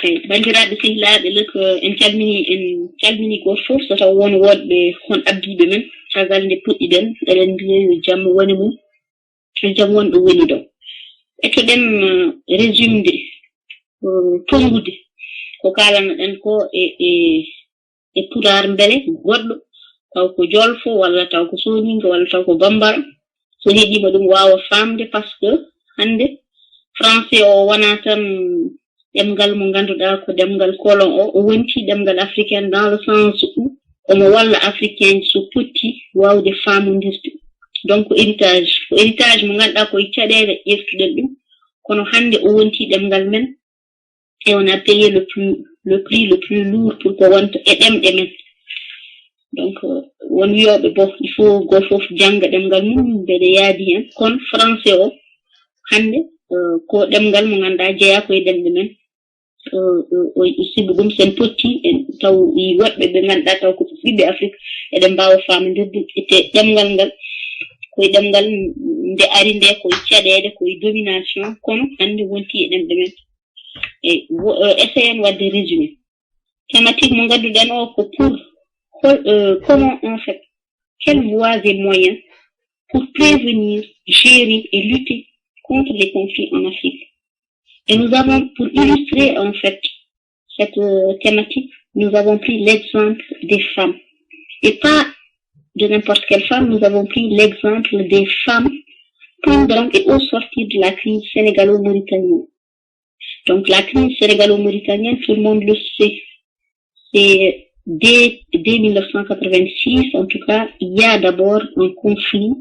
kay bandiraɓe sehilaɓe leko en calmini goto fof so taw won wodɓe hon abdiɓe men caggal nde puɗɗiɗen eɗen mbiya yo jamma woni mum jaam wonɗo woni ɗo ettoɗen résumde tongude ko kalanoɗen ko e pulaar mbele goɗɗo taw ko jolfo walla taw ko soninga walla taw ko bambara so heeɗima ɗum wawa famde par ce que hande français o wona tan ɗemgal mo ganduɗa ko ɗemgal colon o wonti ɗemgal africain dans le sens où omo walla africain so potti wawde famodirde donc héritage mo ganduɗa koye caɗele ƴeftuɗen ɗum kono hande o wonti ɗemgal men et on a payé le prix le plus lourd pour ko wonta e ɗemɗe men donc won wiyoɓe bon il faut go fof jangga ɗemgal mum mbeɗe yaadi hen kono français o hande ko ɗemgal mo ganduɗa jeeya koye ɗemɗe men o sibu ɗum sen potti en taw woɗɓe ɓe ganduɗa taw ko ɓiɓɓe afrique eɗen mbawa famodirde ete ɗemgal ngal koye ɗemgal nde ari nde koye caɗede koye domination kono hande wonti e ɗemɗe men e essayen wadde résumé thématique mo gadduɗen o ko pour comment en fait quelles voies et moyens pour prévenir, gérer et lutter contre les conflits en Afrique. Et nous avons, pour illustrer en fait cette thématique, nous avons pris l'exemple des femmes. Et pas de n'importe quelle femme, nous avons pris l'exemple des femmes pendant et au sortir de la crise sénégalo-mauritanienne. Donc la crise sénégalo-mauritanienne, tout le monde le sait, c'est dès 1986, en tout cas, il y a d'abord un conflit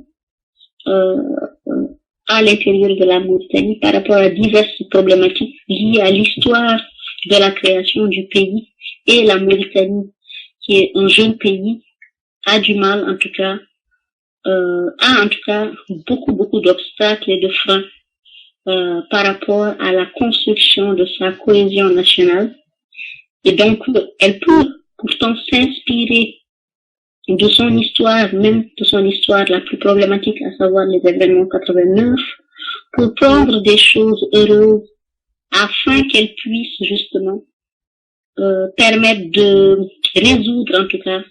à l'intérieur de la Mauritanie par rapport à diverses problématiques liées à l'histoire de la création du pays. Et la Mauritanie, qui est un jeune pays, a du mal, en tout cas, beaucoup d'obstacles et de freins par rapport à la construction de sa cohésion nationale. Et donc, elle peut pourtant s'inspirer de son histoire, même de son histoire la plus problématique, à savoir les événements 89, pour prendre des choses heureuses afin qu'elle puisse justement permettre de résoudre en tout cas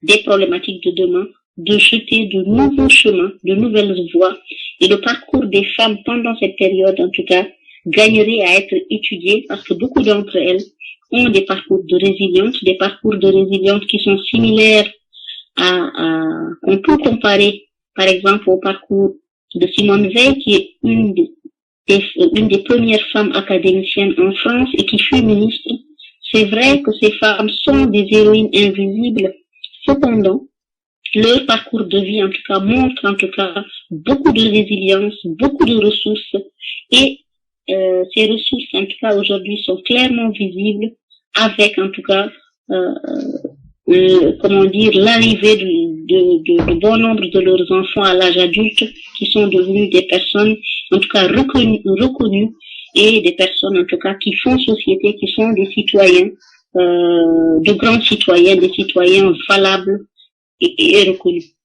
des problématiques de demain, de jeter de nouveaux chemins, de nouvelles voies. Et le parcours des femmes pendant cette période, en tout cas, gagnerait à être étudié parce que beaucoup d'entre elles ont des parcours de résilience, qui sont similaires on peut comparer, par exemple, au parcours de Simone Veil, qui est une des premières femmes académiciennes en France et qui fut ministre. C'est vrai que ces femmes sont des héroïnes invisibles. Cependant, leur parcours de vie, en tout cas, montre, en tout cas, beaucoup de résilience, beaucoup de ressources. Et ces ressources, en tout cas, aujourd'hui, sont clairement visibles avec, en tout cas, l'arrivée de bon nombre de leurs enfants à l'âge adulte qui sont devenus des personnes, en tout cas, reconnues et des personnes, en tout cas, qui font société, qui sont des citoyens, de grands citoyens, des citoyens valables et reconnus.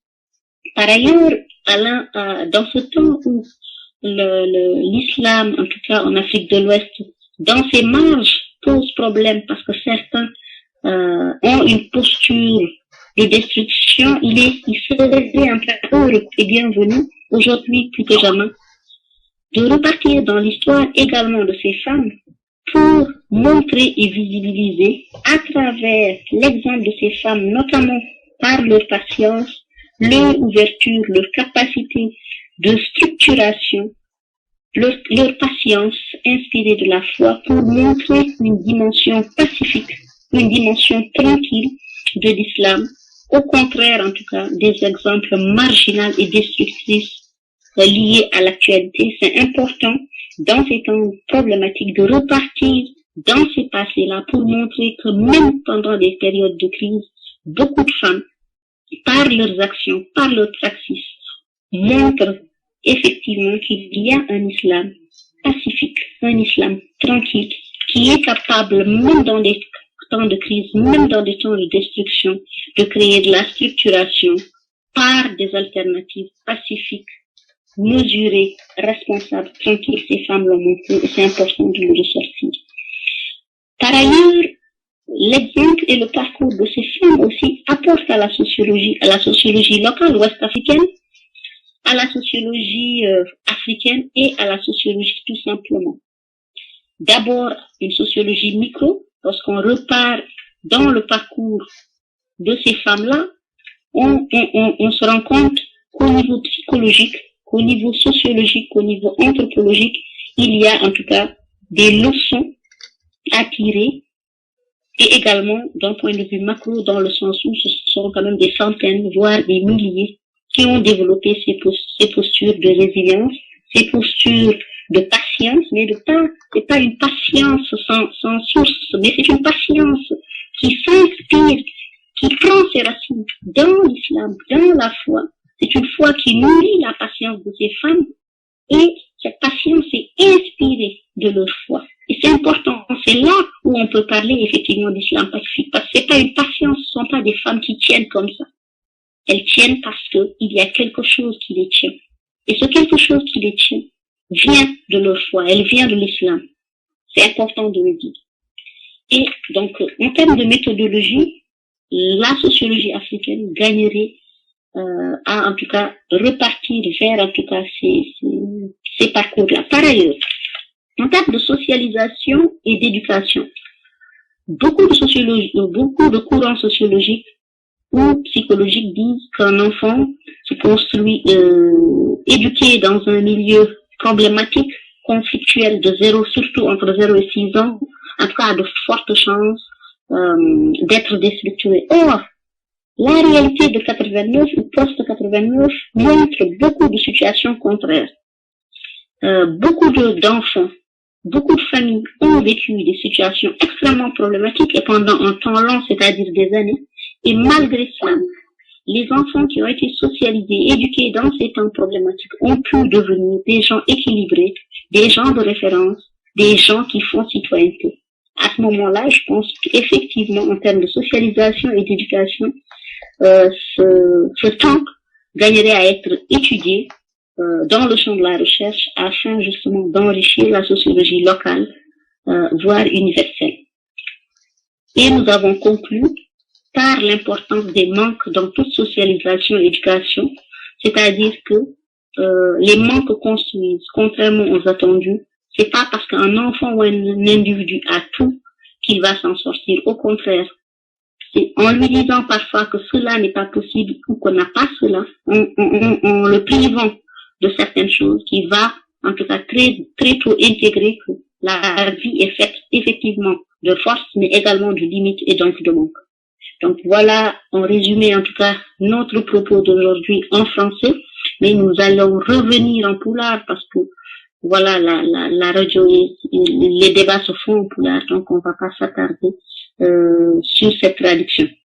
Par ailleurs, dans ce temps où l'islam, en tout cas en Afrique de l'Ouest, dans ses marges, pose problème parce que certains ont une posture de destruction, il serait en fait heureux et bienvenu, aujourd'hui plus que jamais, de repartir dans l'histoire également de ces femmes pour montrer et visibiliser à travers l'exemple de ces femmes, notamment par leur patience, leur ouverture, leur capacité de structuration, leur patience inspirée de la foi pour montrer une dimension pacifique, une dimension tranquille de l'islam, au contraire en tout cas des exemples marginaux et destructrices liés à l'actualité. C'est important dans ces temps problématiques de repartir dans ces passés-là pour montrer que même pendant des périodes de crise, beaucoup de femmes, par leurs actions, par leur praxis, montrent effectivement qu'il y a un islam pacifique, un islam tranquille, qui est capable, même dans des temps de crise, même dans des temps de destruction, de créer de la structuration par des alternatives pacifiques, mesurées, responsables, tranquilles. Ces femmes l'ont montré et c'est important de le ressortir. Par Par ailleurs, l'exemple et le parcours de ces femmes aussi apportent à la sociologie locale ouest-africaine, à la sociologie africaine et à la sociologie tout simplement. D'abord, une sociologie micro, lorsqu'on repart dans le parcours de ces femmes-là, on se rend compte qu'au niveau psychologique, qu'au niveau sociologique, qu'au niveau anthropologique, il y a en tout cas des leçons à tirer, et également d'un point de vue macro, dans le sens où ce sont quand même des centaines, voire des milliers, qui ont développé ces postures de résilience, ces postures de patience, mais c'est pas une patience sans source, mais c'est une patience qui s'inspire, qui prend ses racines dans l'islam, dans la foi. C'est une foi qui nourrit la patience de ces femmes, et cette patience est inspirée de leur foi. Et c'est important, c'est là où on peut parler effectivement d'islam pacifique, parce que c'est pas une patience, ce sont pas des femmes qui tiennent comme ça. Elles tiennent parce que il y a quelque chose qui les tient. Et ce quelque chose qui les tient vient de leur foi, elle vient de l'islam. C'est important de le dire. Et donc, en termes de méthodologie, la sociologie africaine gagnerait à en tout cas repartir vers en tout cas ces parcours-là. Par ailleurs, en termes de socialisation et d'éducation, beaucoup de courants sociologiques ou psychologiques disent qu'un enfant se construit éduqué dans un milieu problématique, conflictuel de surtout entre 0 et 6 ans, en tout cas a de fortes chances d'être déstructuré. Or, la réalité de 89 ou post-89 montre beaucoup de situations contraires. Beaucoup d'enfants, beaucoup de familles ont vécu des situations extrêmement problématiques et pendant un temps long, c'est-à-dire des années. Et malgré cela, les enfants qui ont été socialisés, éduqués dans ces temps problématiques ont pu devenir des gens équilibrés, des gens de référence, des gens qui font citoyenneté. À ce moment-là, je pense qu'effectivement, en termes de socialisation et d'éducation, ce temps gagnerait à être étudié dans le champ de la recherche afin justement d'enrichir la sociologie locale, voire universelle. Et nous avons conclu par l'importance des manques dans toute socialisation et éducation, c'est-à-dire que les manques construisent, contrairement aux attendus, c'est pas parce qu'un enfant ou un individu a tout qu'il va s'en sortir. Au contraire, c'est en lui disant parfois que cela n'est pas possible ou qu'on n'a pas cela, en le privant de certaines choses, qui va en tout cas très tôt intégrer que la vie est faite effectivement de force, mais également de limites et donc de manque. Donc voilà, en résumé en tout cas, notre propos d'aujourd'hui en français, mais nous allons revenir en poulard parce que voilà, la radio, les débats se font en poulard, donc on va pas s'attarder sur cette traduction.